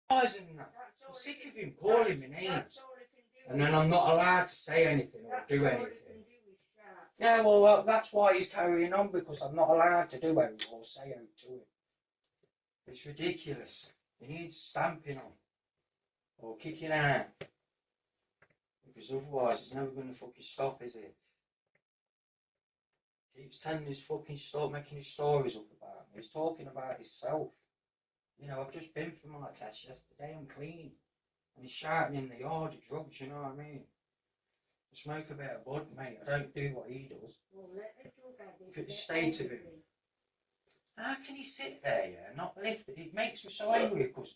And that. I'm sick of him calling me names. And then I'm not allowed to say anything or do anything. Yeah, well, that's why he's carrying on, because I'm not allowed to do it or say it to him. It's ridiculous. He needs stamping on. Or kicking out. Because otherwise it's never going to fucking stop, is it? Keeps telling his fucking story, making his stories up about me. He's talking about himself. You know, I've just been for my test yesterday, I'm clean. And he's shouting in the yard of drugs, you know what I mean? I smoke a bit of bud, mate. I don't do what he does. Well, look at the state of him. How can he sit there, yeah, not lift it? It makes me so angry, because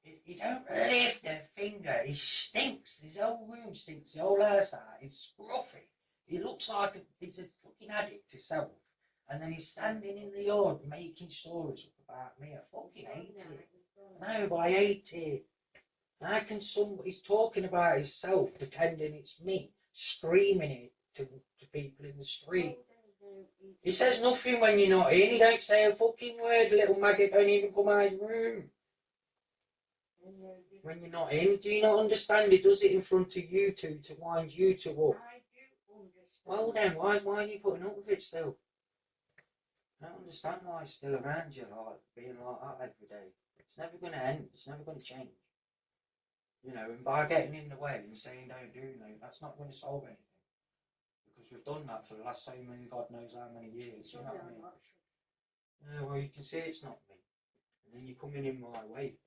he don't lift a finger. He stinks. His whole room stinks. The whole house out. He's scruffy. He looks like he's a fucking addict himself. And then he's standing in the yard making stories up about me. I fucking hate it. No, but I hate it. How can he's talking about himself, pretending it's me, screaming it to people in the street. He says nothing when you're not in. He don't say a fucking word. The little maggot don't even come out of his room. When you're not in, do you not understand? He does it in front of you two to wind you two up. I do understand. Well then, why are you putting up with it still? I don't understand why he's still around you, like being like that every day. It's never going to end. It's never going to change. You know, and by getting in the way and saying don't do no, that's not going to solve anything. Because we've done that for the last so many, God knows how many years. You know what I mean? Yeah, well, you can see it's not me. And then you're coming in my way.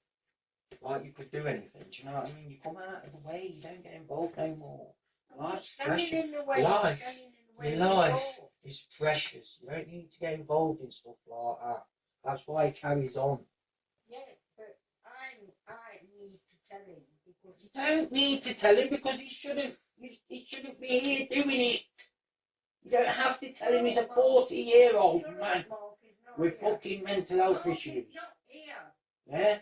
Like you could do anything, do you know what I mean? You come out of the way, you don't get involved no more. Life's precious. Your life is precious. You don't need to get involved in stuff like that. That's why he carries on. Yeah, but I need to tell him, because you don't need to tell him, because he shouldn't be here doing it. You don't have to tell him. He's a 40-year-old man with fucking mental health issues. Yeah?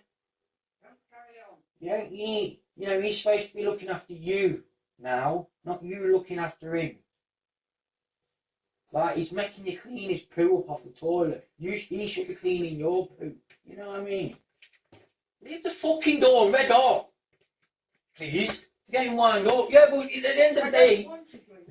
You know, he's supposed to be looking after you now, not you looking after him. Like, he's making you clean his poo up off the toilet. He should be cleaning your poo. You know what I mean? Leave the fucking door red hot. Please. You're getting wound up. Yeah, but at the end of the day,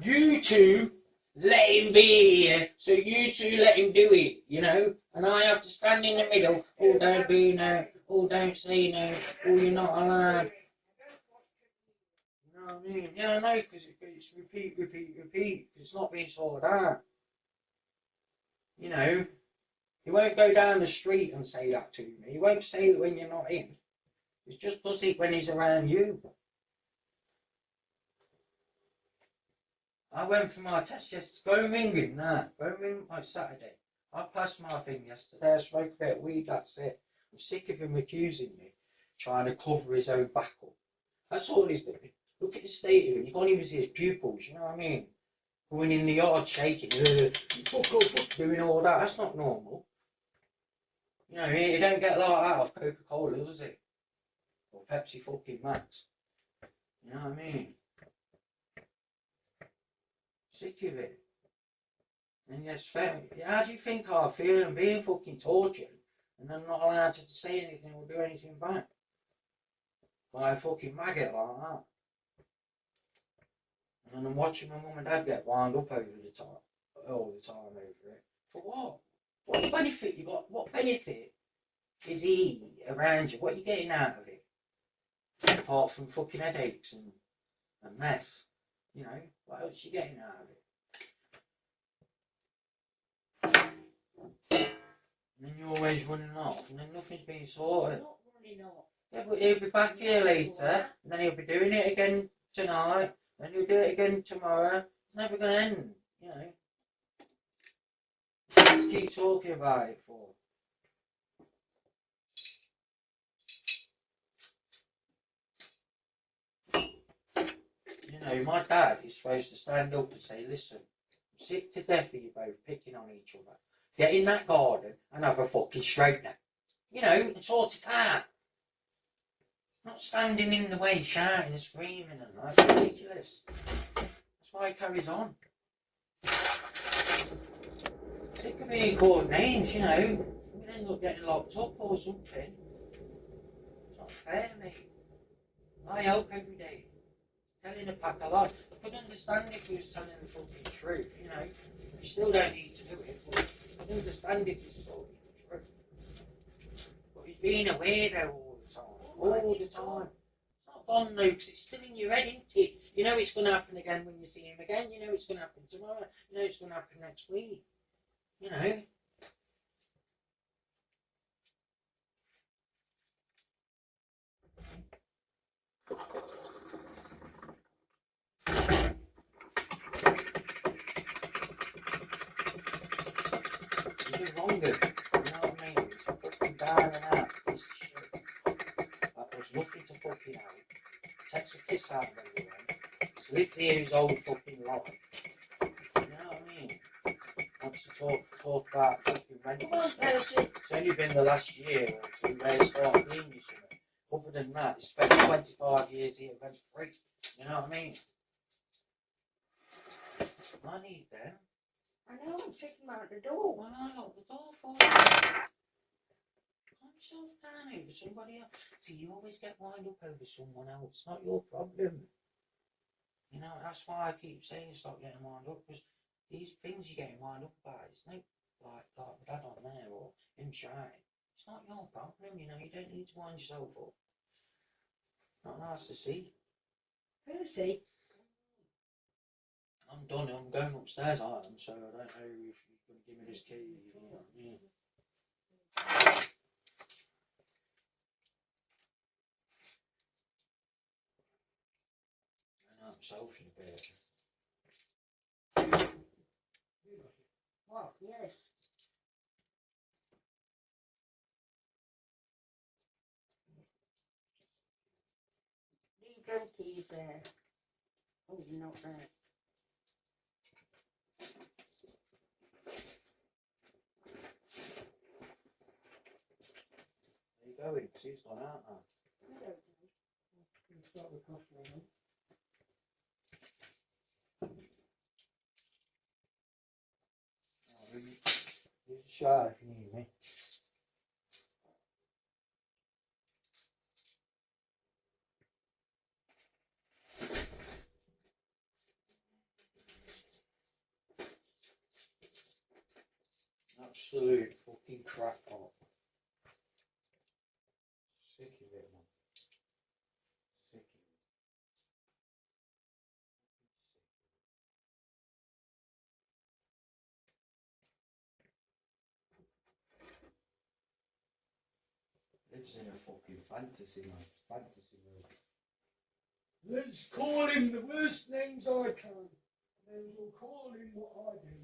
you two let him be here. So you two let him do it, you know? And I have to stand in the middle. Oh, don't do no. Oh, don't say no. Oh, you're not allowed. You know what I mean? Yeah, I know, because it's repeat. It's not being sorted out. You know, he won't go down the street and say that to me. He won't say it when you're not in. He just does it when he's around you. I went for my test yesterday. Go and ring him now. Go and ring on Saturday. I passed my thing yesterday. I smoked a bit of weed, that's it. I'm sick of him accusing me, trying to cover his own back up. That's all he's doing. Look at the state of him. You can't even see his pupils, you know what I mean? Going in the yard shaking, doing all that. That's not normal. You know, he don't get like that off Coca-Cola, does he? Or Pepsi fucking Max. You know what I mean? Sick of it. And yes, how do you think I feel? I'm being fucking tortured, and I'm not allowed to say anything or do anything back by a fucking maggot like that. And then I'm watching my mum and dad get wound up all the time over it. For what? What benefit you got? What benefit is he around you? What are you getting out of it? Apart from fucking headaches and mess. You know, what else are you getting out of it? And then you're always running off, and then nothing's being sorted. Not running off. Yeah, but he'll be back here later, and then he'll be doing it again tonight, then he'll do it again tomorrow. It's never going to end, you know. Just keep talking about it for. You know, my dad is supposed to stand up and say, listen, I'm sick to death of you both picking on each other. Get in that garden and have a fucking straightener. You know, and sort it out. Not standing in the way, shouting and screaming and that. It's ridiculous. That's why he carries on. Sick of being called names, you know. You end up getting locked up or something. Not fair, mate. I hope every day. Telling a pack a lie. I could understand if he was telling the fucking truth, you know. You still don't need to do it, but I can understand if he's talking the truth. But he's being a weirdo all the time. All the time. It's not gone though, because it's still in your head, isn't it? You know it's going to happen again when you see him again. You know it's going to happen tomorrow. You know it's going to happen next week. You know. He's a wronger. You know what I mean? He's a fucking down and out piece of shit. Like, there's nothing to fucking out. Takes a piss out of everyone. It's literally his old fucking life. You know what I mean? Wants to talk about fucking rental stuff. It's only been the last year or two where he started doing something. Other than that, he spent 25 years here rent free. You know what I mean? I need them. I know, I'm taking him out the door. Well, I lock the door for you. Calm yourself down over somebody else. See, you always get wound up over someone else. It's not your problem. You know, that's why I keep saying stop getting wound up, because these things you're getting wound up about, it's no like my dad on there or him shying. It's not your problem, you know, you don't need to wind yourself up. Not nice to see. Percy? I'm done, I'm going upstairs, I am, so I don't know if you're going to give me this key, you know what I mean? I know I'm selfish a bit. What? Yes. Leave them keys there. Oh, you're not there. There you go, because he's gone out now. I don't know. You start with coffee. Here's a shower if you need me. Absolute fucking crackpot. Sick of it, man. Sick of it. Lives in a fucking fantasy, man. Fantasy world. Let's call him the worst names I can. Then we'll call him what I do.